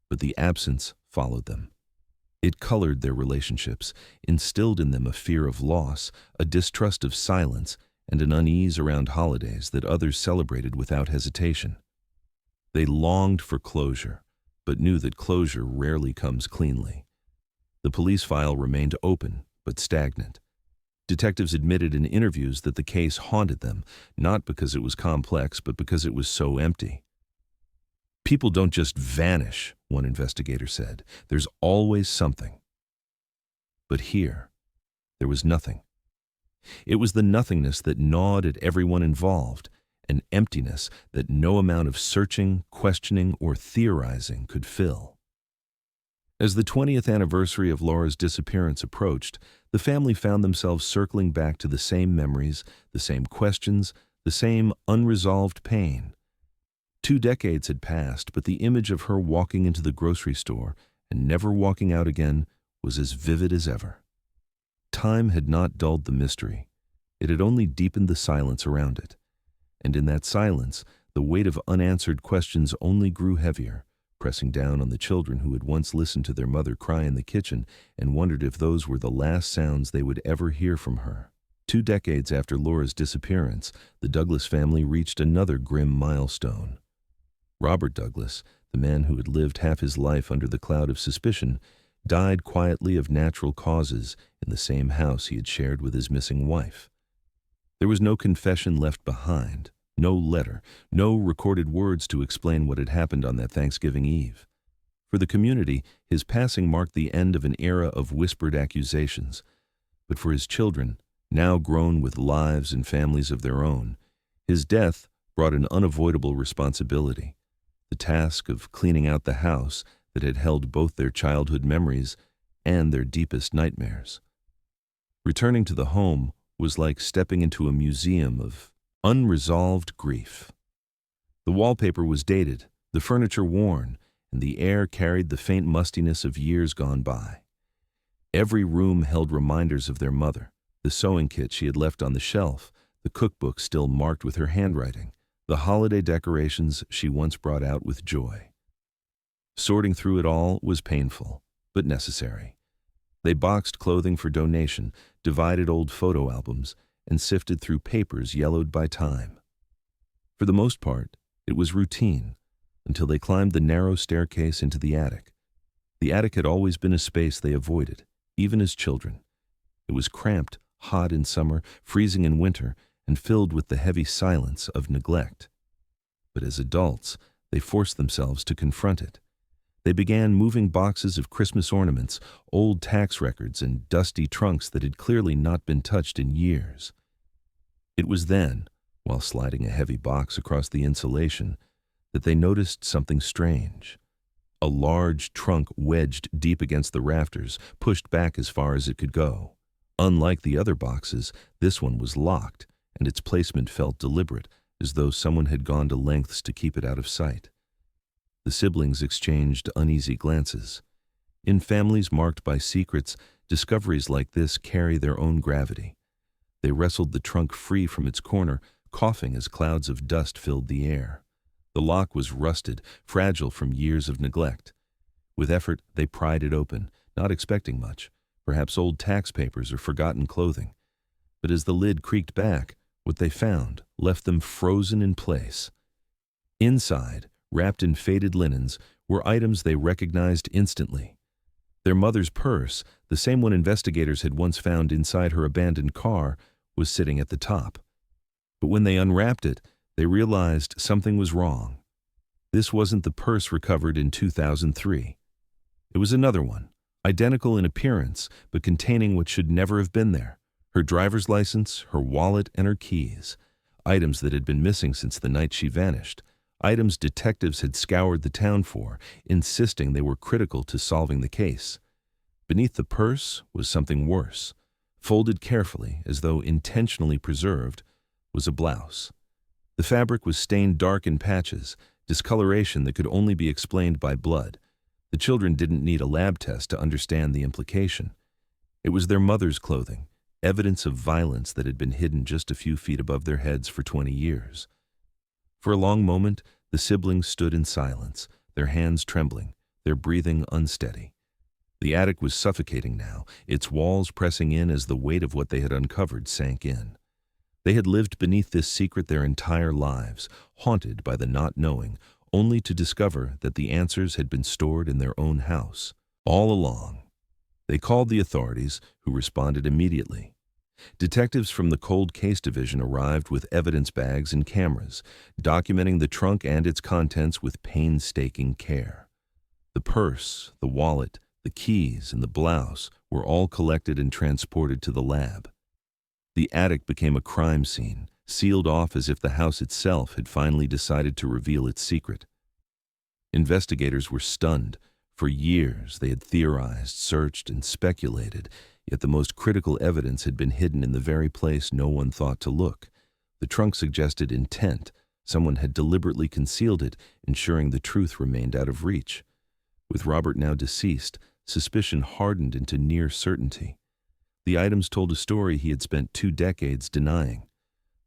but the absence followed them. It colored their relationships, instilled in them a fear of loss, a distrust of silence, and an unease around holidays that others celebrated without hesitation. They longed for closure, but knew that closure rarely comes cleanly. The police file remained open, but stagnant. Detectives admitted in interviews that the case haunted them, not because it was complex, but because it was so empty. People don't just vanish, one investigator said. There's always something. But here, there was nothing. It was the nothingness that gnawed at everyone involved, an emptiness that no amount of searching, questioning, or theorizing could fill. As the 20th anniversary of Laura's disappearance approached, the family found themselves circling back to the same memories, the same questions, the same unresolved pain. 2 decades had passed, but the image of her walking into the grocery store and never walking out again was as vivid as ever. Time had not dulled the mystery. It had only deepened the silence around it. And in that silence, the weight of unanswered questions only grew heavier, pressing down on the children who had once listened to their mother cry in the kitchen and wondered if those were the last sounds they would ever hear from her. 2 decades after Laura's disappearance, the Douglas family reached another grim milestone. Robert Douglas, the man who had lived half his life under the cloud of suspicion, died quietly of natural causes in the same house he had shared with his missing wife. There was no confession left behind, no letter, no recorded words to explain what had happened on that Thanksgiving Eve. For the community, his passing marked the end of an era of whispered accusations. But for his children, now grown with lives and families of their own, his death brought an unavoidable responsibility, the task of cleaning out the house that had held both their childhood memories and their deepest nightmares. Returning to the home was like stepping into a museum of unresolved grief. The wallpaper was dated, the furniture worn, and the air carried the faint mustiness of years gone by. Every room held reminders of their mother, the sewing kit she had left on the shelf, the cookbook still marked with her handwriting, the holiday decorations she once brought out with joy. Sorting through it all was painful, but necessary. They boxed clothing for donation, divided old photo albums, and sifted through papers yellowed by time. For the most part, it was routine, until they climbed the narrow staircase into the attic. The attic had always been a space they avoided, even as children. It was cramped, hot in summer, freezing in winter, and filled with the heavy silence of neglect. But as adults, they forced themselves to confront it. They began moving boxes of Christmas ornaments, old tax records, and dusty trunks that had clearly not been touched in years. It was then, while sliding a heavy box across the insulation, that they noticed something strange. A large trunk wedged deep against the rafters, pushed back as far as it could go. Unlike the other boxes, this one was locked, and its placement felt deliberate, as though someone had gone to lengths to keep it out of sight. The siblings exchanged uneasy glances. In families marked by secrets, discoveries like this carry their own gravity. They wrestled the trunk free from its corner, coughing as clouds of dust filled the air. The lock was rusted, fragile from years of neglect. With effort, they pried it open, not expecting much, perhaps old tax papers or forgotten clothing. But as the lid creaked back, what they found left them frozen in place. Inside, wrapped in faded linens, were items they recognized instantly. Their mother's purse, the same one investigators had once found inside her abandoned car, was sitting at the top. But when they unwrapped it, they realized something was wrong. This wasn't the purse recovered in 2003. It was another one, identical in appearance, but containing what should never have been there: her driver's license, her wallet, and her keys. Items that had been missing since the night she vanished. Items detectives had scoured the town for, insisting they were critical to solving the case. Beneath the purse was something worse. Folded carefully, as though intentionally preserved, was a blouse. The fabric was stained dark in patches, discoloration that could only be explained by blood. The children didn't need a lab test to understand the implication. It was their mother's clothing, evidence of violence that had been hidden just a few feet above their heads for 20 years. For a long moment, the siblings stood in silence, their hands trembling, their breathing unsteady. The attic was suffocating now, its walls pressing in as the weight of what they had uncovered sank in. They had lived beneath this secret their entire lives, haunted by the not knowing, only to discover that the answers had been stored in their own house, all along. They called the authorities, who responded immediately. Detectives from the Cold Case Division arrived with evidence bags and cameras, documenting the trunk and its contents with painstaking care. The purse, the wallet, the keys, and the blouse were all collected and transported to the lab. The attic became a crime scene, sealed off as if the house itself had finally decided to reveal its secret. Investigators were stunned. For years they had theorized, searched, and speculated, yet the most critical evidence had been hidden in the very place no one thought to look. The trunk suggested intent. Someone had deliberately concealed it, ensuring the truth remained out of reach. With Robert now deceased, suspicion hardened into near certainty. The items told a story he had spent 2 decades denying.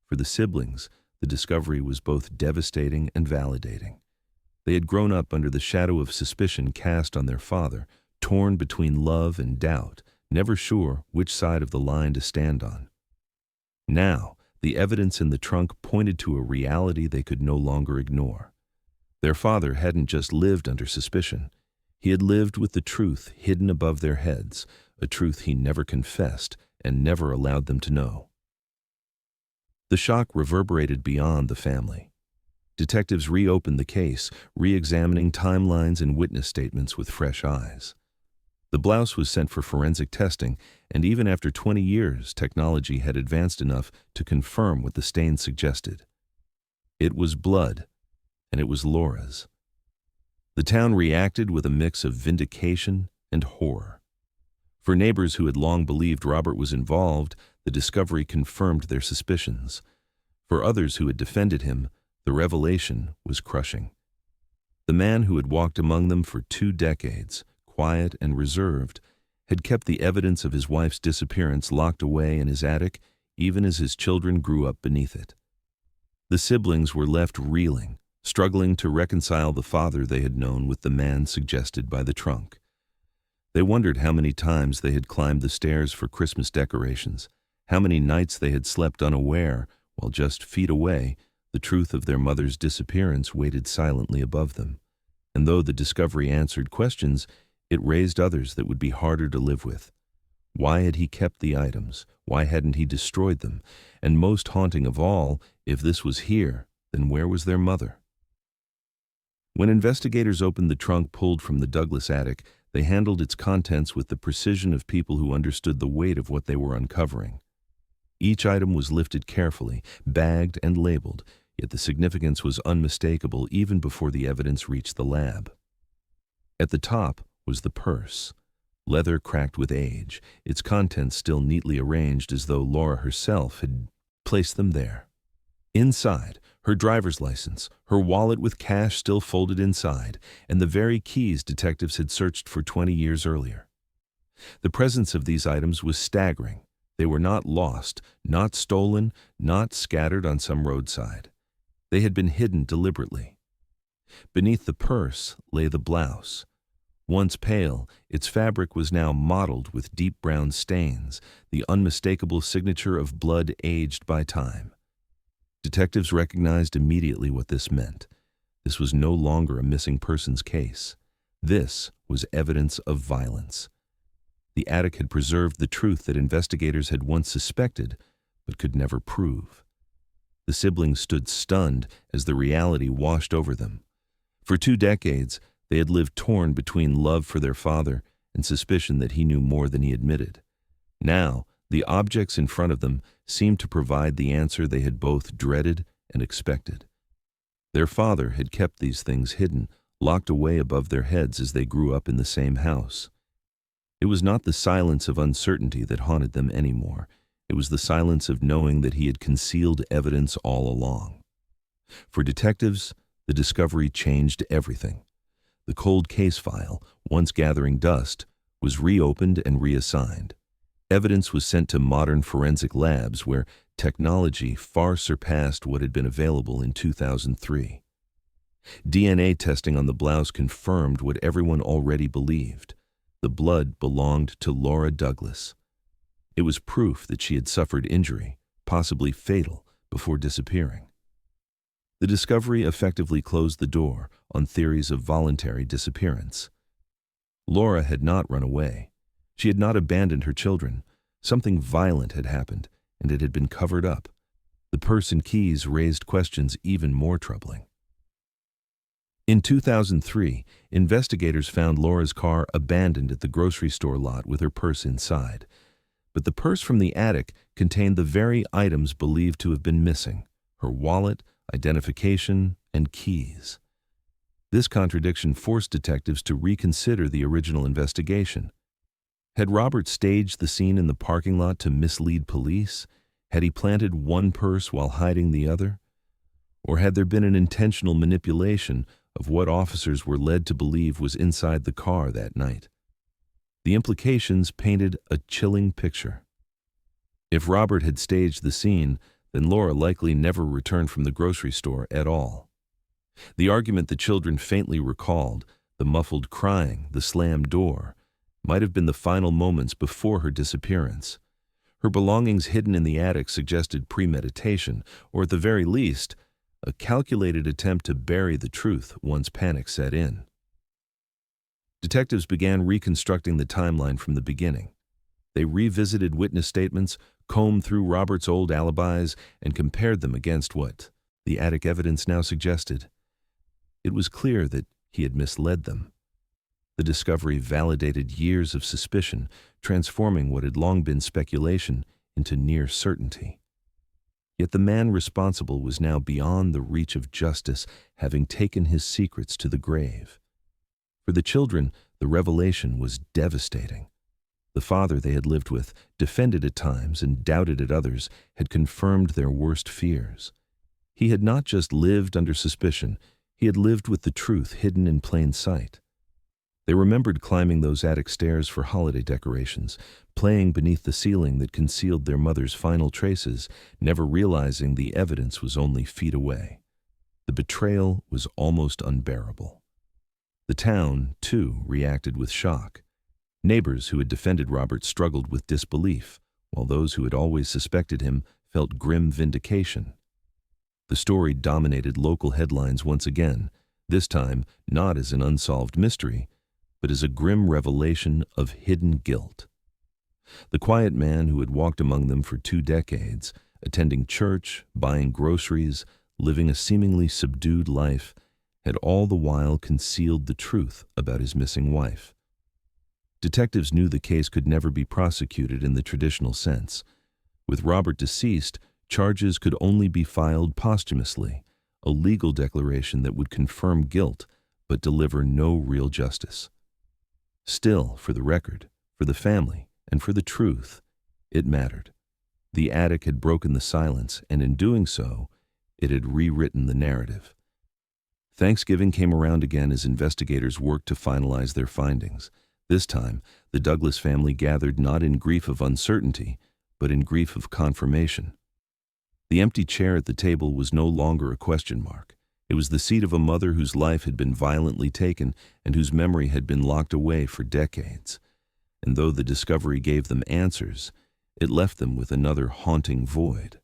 For the siblings, the discovery was both devastating and validating. They had grown up under the shadow of suspicion cast on their father, torn between love and doubt, never sure which side of the line to stand on. Now, the evidence in the trunk pointed to a reality they could no longer ignore. Their father hadn't just lived under suspicion. He had lived with the truth hidden above their heads, a truth he never confessed and never allowed them to know. The shock reverberated beyond the family. Detectives reopened the case, re-examining timelines and witness statements with fresh eyes. The blouse was sent for forensic testing, and even after 20 years, technology had advanced enough to confirm what the stain suggested. It was blood, and it was Laura's. The town reacted with a mix of vindication and horror. For neighbors who had long believed Robert was involved, the discovery confirmed their suspicions. For others who had defended him, the revelation was crushing. The man who had walked among them for 2 decades, quiet and reserved, had kept the evidence of his wife's disappearance locked away in his attic, even as his children grew up beneath it. The siblings were left reeling, struggling to reconcile the father they had known with the man suggested by the trunk. They wondered how many times they had climbed the stairs for Christmas decorations, how many nights they had slept unaware, while just feet away, the truth of their mother's disappearance waited silently above them. And though the discovery answered questions, it raised others that would be harder to live with. Why had he kept the items? Why hadn't he destroyed them? And most haunting of all, if this was here, then where was their mother? When investigators opened the trunk pulled from the Douglas attic, they handled its contents with the precision of people who understood the weight of what they were uncovering. Each item was lifted carefully, bagged and labeled, yet the significance was unmistakable even before the evidence reached the lab. At the top was the purse, leather cracked with age, its contents still neatly arranged as though Laura herself had placed them there. Inside, her driver's license, her wallet with cash still folded inside, and the very keys detectives had searched for 20 years earlier. The presence of these items was staggering. They were not lost, not stolen, not scattered on some roadside. They had been hidden deliberately. Beneath the purse lay the blouse. Once pale, its fabric was now mottled with deep brown stains, the unmistakable signature of blood aged by time. Detectives recognized immediately what this meant. This was no longer a missing persons case. This was evidence of violence. The attic had preserved the truth that investigators had once suspected, but could never prove. The siblings stood stunned as the reality washed over them. For 2 decades, they had lived torn between love for their father and suspicion that he knew more than he admitted. Now, the objects in front of them seemed to provide the answer they had both dreaded and expected. Their father had kept these things hidden, locked away above their heads as they grew up in the same house. It was not the silence of uncertainty that haunted them anymore. It was the silence of knowing that he had concealed evidence all along. For detectives, the discovery changed everything. The cold case file, once gathering dust, was reopened and reassigned. Evidence was sent to modern forensic labs where technology far surpassed what had been available in 2003. DNA testing on the blouse confirmed what everyone already believed. The blood belonged to Laura Douglas. It was proof that she had suffered injury, possibly fatal, before disappearing. The discovery effectively closed the door on theories of voluntary disappearance. Laura had not run away. She had not abandoned her children. Something violent had happened, and it had been covered up. The purse and keys raised questions even more troubling. In 2003, investigators found Laura's car abandoned at the grocery store lot with her purse inside. But the purse from the attic contained the very items believed to have been missing: her wallet, identification, and keys. This contradiction forced detectives to reconsider the original investigation. Had Robert staged the scene in the parking lot to mislead police? Had he planted one purse while hiding the other? Or had there been an intentional manipulation of what officers were led to believe was inside the car that night? The implications painted a chilling picture. If Robert had staged the scene, then Laura likely never returned from the grocery store at all. The argument the children faintly recalled, the muffled crying, the slammed door, might have been the final moments before her disappearance. Her belongings hidden in the attic suggested premeditation, or at the very least, a calculated attempt to bury the truth once panic set in. Detectives began reconstructing the timeline from the beginning. They revisited witness statements, combed through Robert's old alibis, and compared them against what the attic evidence now suggested. It was clear that he had misled them. The discovery validated years of suspicion, transforming what had long been speculation into near certainty. Yet the man responsible was now beyond the reach of justice, having taken his secrets to the grave. For the children, the revelation was devastating. The father they had lived with, defended at times and doubted at others, had confirmed their worst fears. He had not just lived under suspicion, he had lived with the truth hidden in plain sight. They remembered climbing those attic stairs for holiday decorations, playing beneath the ceiling that concealed their mother's final traces, never realizing the evidence was only feet away. The betrayal was almost unbearable. The town, too, reacted with shock. Neighbors who had defended Robert struggled with disbelief, while those who had always suspected him felt grim vindication. The story dominated local headlines once again, this time not as an unsolved mystery, but as a grim revelation of hidden guilt. The quiet man who had walked among them for 2 decades, attending church, buying groceries, living a seemingly subdued life, had all the while concealed the truth about his missing wife. Detectives knew the case could never be prosecuted in the traditional sense. With Robert deceased, charges could only be filed posthumously, a legal declaration that would confirm guilt but deliver no real justice. Still, for the record, for the family, and for the truth, it mattered. The attic had broken the silence, and in doing so, it had rewritten the narrative. Thanksgiving came around again as investigators worked to finalize their findings. This time, the Douglas family gathered not in grief of uncertainty, but in grief of confirmation. The empty chair at the table was no longer a question mark. It was the seat of a mother whose life had been violently taken and whose memory had been locked away for decades. And though the discovery gave them answers, it left them with another haunting void.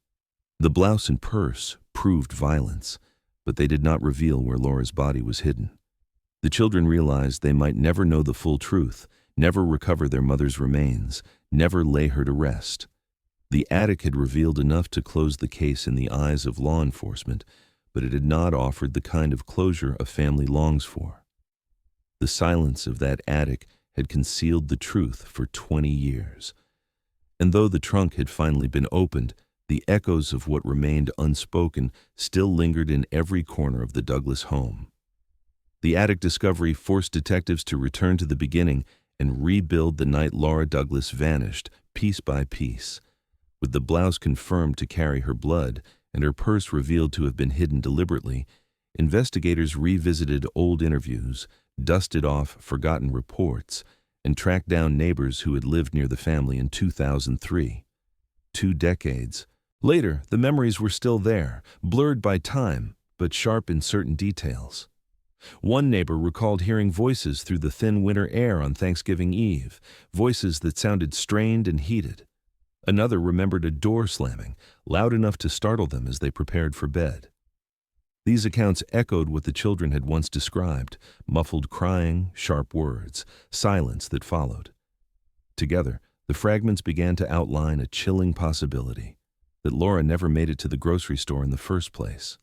The blouse and purse proved violence, but they did not reveal where Laura's body was hidden. The children realized they might never know the full truth, never recover their mother's remains, never lay her to rest. The attic had revealed enough to close the case in the eyes of law enforcement, but it had not offered the kind of closure a family longs for. The silence of that attic had concealed the truth for 20 years. And though the trunk had finally been opened, the echoes of what remained unspoken still lingered in every corner of the Douglas home. The attic discovery forced detectives to return to the beginning and rebuild the night Laura Douglas vanished, piece by piece. With the blouse confirmed to carry her blood and her purse revealed to have been hidden deliberately, investigators revisited old interviews, dusted off forgotten reports, and tracked down neighbors who had lived near the family in 2003. 2 decades. Later, the memories were still there, blurred by time, but sharp in certain details. One neighbor recalled hearing voices through the thin winter air on Thanksgiving Eve, voices that sounded strained and heated. Another remembered a door slamming, loud enough to startle them as they prepared for bed. These accounts echoed what the children had once described: muffled crying, sharp words, silence that followed. Together, the fragments began to outline a chilling possibility: that Laura never made it to the grocery store in the first place.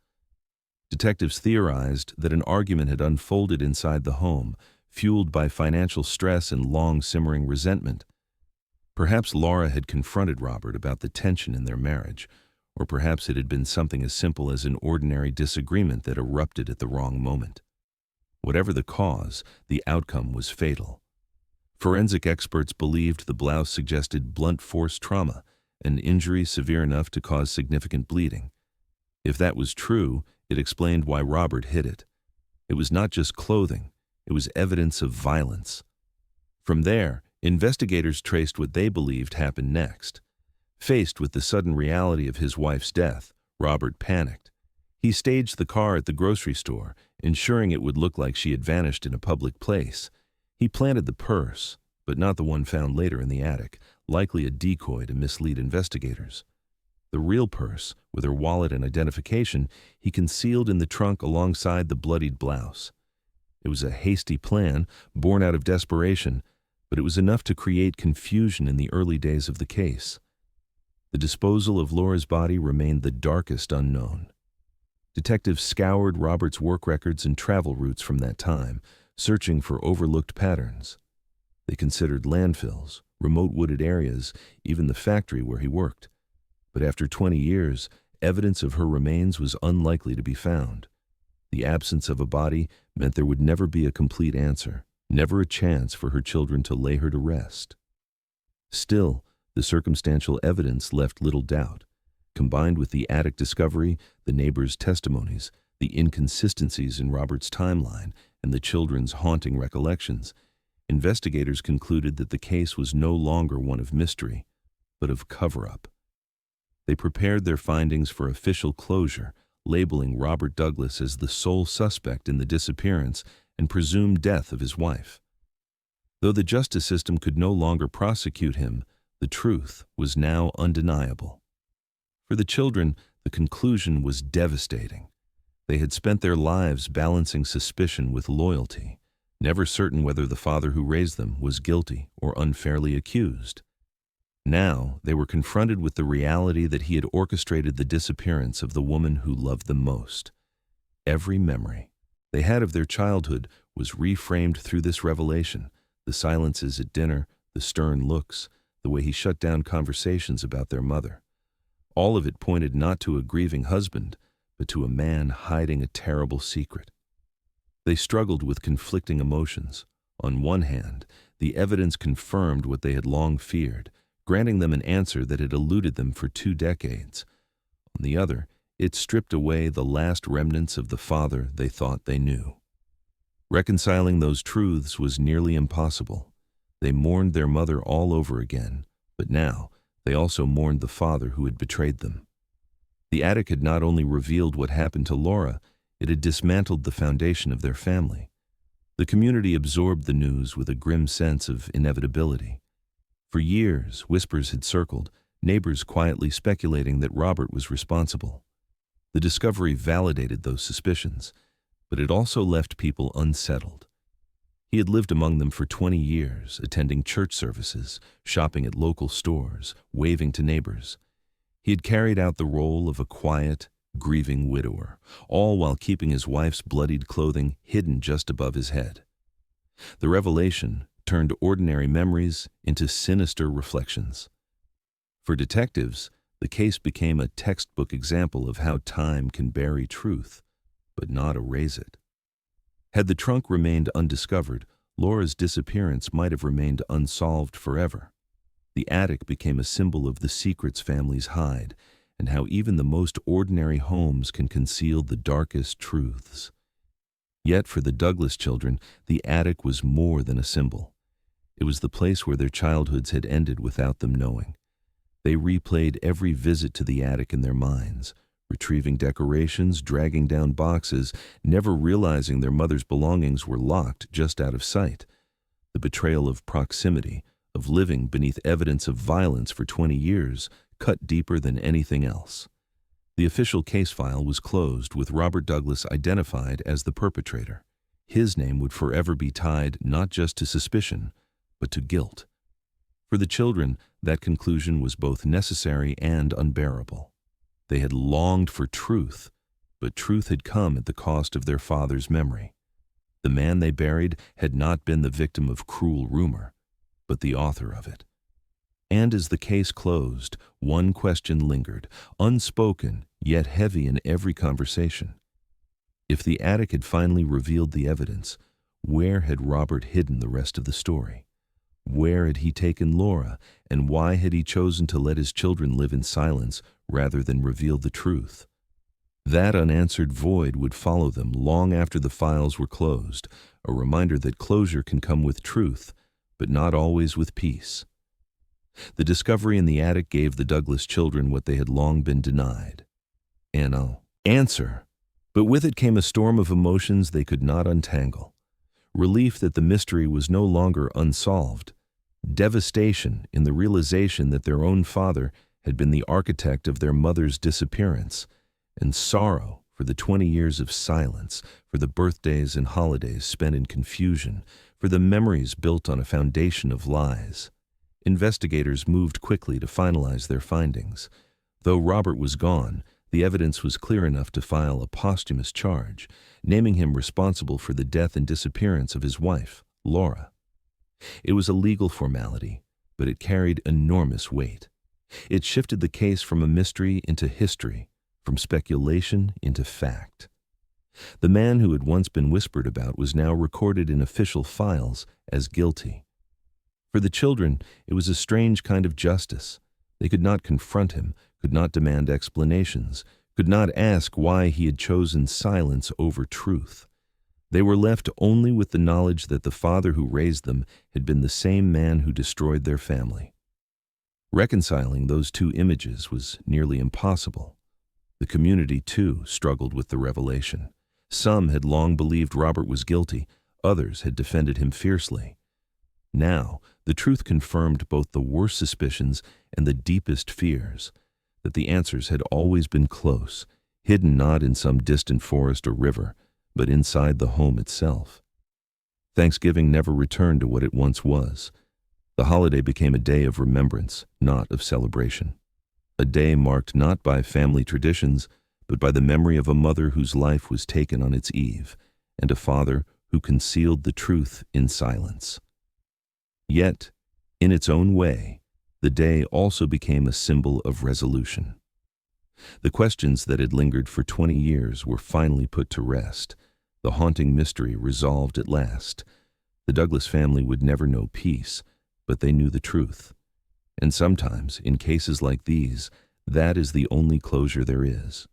Detectives theorized that an argument had unfolded inside the home, fueled by financial stress and long-simmering resentment. Perhaps Laura had confronted Robert about the tension in their marriage, or perhaps it had been something as simple as an ordinary disagreement that erupted at the wrong moment. Whatever the cause, the outcome was fatal. Forensic experts believed the blouse suggested blunt force trauma, an injury severe enough to cause significant bleeding. If that was true, it explained why Robert hid it. It was not just clothing, it was evidence of violence. From there, investigators traced what they believed happened next. Faced with the sudden reality of his wife's death, Robert panicked. He staged the car at the grocery store, ensuring it would look like she had vanished in a public place. He planted the purse, but not the one found later in the attic, likely a decoy to mislead investigators. The real purse, with her wallet and identification, he concealed in the trunk alongside the bloodied blouse. It was a hasty plan, born out of desperation, but it was enough to create confusion in the early days of the case. The disposal of Laura's body remained the darkest unknown. Detectives scoured Robert's work records and travel routes from that time, searching for overlooked patterns. They considered landfills, remote wooded areas, even the factory where he worked. But after 20 years, evidence of her remains was unlikely to be found. The absence of a body meant there would never be a complete answer, never a chance for her children to lay her to rest. Still, the circumstantial evidence left little doubt. Combined with the attic discovery, the neighbors' testimonies, the inconsistencies in Robert's timeline, and the children's haunting recollections, investigators concluded that the case was no longer one of mystery, but of cover-up. They prepared their findings for official closure, labeling Robert Douglas as the sole suspect in the disappearance and presumed death of his wife. Though the justice system could no longer prosecute him, the truth was now undeniable. For the children, the conclusion was devastating. They had spent their lives balancing suspicion with loyalty, never certain whether the father who raised them was guilty or unfairly accused. Now they were confronted with the reality that he had orchestrated the disappearance of the woman who loved them most. Every memory they had of their childhood was reframed through this revelation: the silences at dinner, the stern looks, the way he shut down conversations about their mother. All of it pointed not to a grieving husband, but to a man hiding a terrible secret. They struggled with conflicting emotions. On one hand, the evidence confirmed what they had long feared, granting them an answer that had eluded them for 2 decades. On the other, it stripped away the last remnants of the father they thought they knew. Reconciling those truths was nearly impossible. They mourned their mother all over again, but now they also mourned the father who had betrayed them. The attic had not only revealed what happened to Laura, it had dismantled the foundation of their family. The community absorbed the news with a grim sense of inevitability. For years, whispers had circled, neighbors quietly speculating that Robert was responsible. The discovery validated those suspicions, but it also left people unsettled. He had lived among them for 20 years, attending church services, shopping at local stores, waving to neighbors. He had carried out the role of a quiet, grieving widower, all while keeping his wife's bloodied clothing hidden just above his head. The revelation turned ordinary memories into sinister reflections. For detectives, the case became a textbook example of how time can bury truth, but not erase it. Had the trunk remained undiscovered, Laura's disappearance might have remained unsolved forever. The attic became a symbol of the secrets families hide, and how even the most ordinary homes can conceal the darkest truths. Yet for the Douglas children, the attic was more than a symbol. It was the place where their childhoods had ended without them knowing. They replayed every visit to the attic in their minds, retrieving decorations, dragging down boxes, never realizing their mother's belongings were locked just out of sight. The betrayal of proximity, of living beneath evidence of violence for 20 years, cut deeper than anything else. The official case file was closed, with Robert Douglas identified as the perpetrator. His name would forever be tied not just to suspicion, but to guilt. For the children, that conclusion was both necessary and unbearable. They had longed for truth, but truth had come at the cost of their father's memory. The man they buried had not been the victim of cruel rumor, but the author of it. And as the case closed, one question lingered, unspoken yet heavy in every conversation. If the attic had finally revealed the evidence, where had Robert hidden the rest of the story? Where had he taken Laura, and why had he chosen to let his children live in silence rather than reveal the truth? That unanswered void would follow them long after the files were closed, a reminder that closure can come with truth, but not always with peace. The discovery in the attic gave the Douglas children what they had long been denied: an answer. But with it came a storm of emotions they could not untangle. Relief that the mystery was no longer unsolved, devastation in the realization that their own father had been the architect of their mother's disappearance, and sorrow for the 20 years of silence, for the birthdays and holidays spent in confusion, for the memories built on a foundation of lies. Investigators moved quickly to finalize their findings. Though Robert was gone, the evidence was clear enough to file a posthumous charge, naming him responsible for the death and disappearance of his wife, Laura. It was a legal formality, but it carried enormous weight. It shifted the case from a mystery into history, from speculation into fact. The man who had once been whispered about was now recorded in official files as guilty. For the children, it was a strange kind of justice. They could not confront him, could not demand explanations, could not ask why he had chosen silence over truth. They were left only with the knowledge that the father who raised them had been the same man who destroyed their family. Reconciling those two images was nearly impossible. The community, too, struggled with the revelation. Some had long believed Robert was guilty, others had defended him fiercely. Now, the truth confirmed both the worst suspicions and the deepest fears, that the answers had always been close, hidden not in some distant forest or river, but inside the home itself. Thanksgiving never returned to what it once was. The holiday became a day of remembrance, not of celebration. A day marked not by family traditions, but by the memory of a mother whose life was taken on its eve, and a father who concealed the truth in silence. Yet, in its own way, the day also became a symbol of resolution. The questions that had lingered for 20 years were finally put to rest, the haunting mystery resolved at last. The Douglas family would never know peace, but they knew the truth. And sometimes, in cases like these, that is the only closure there is.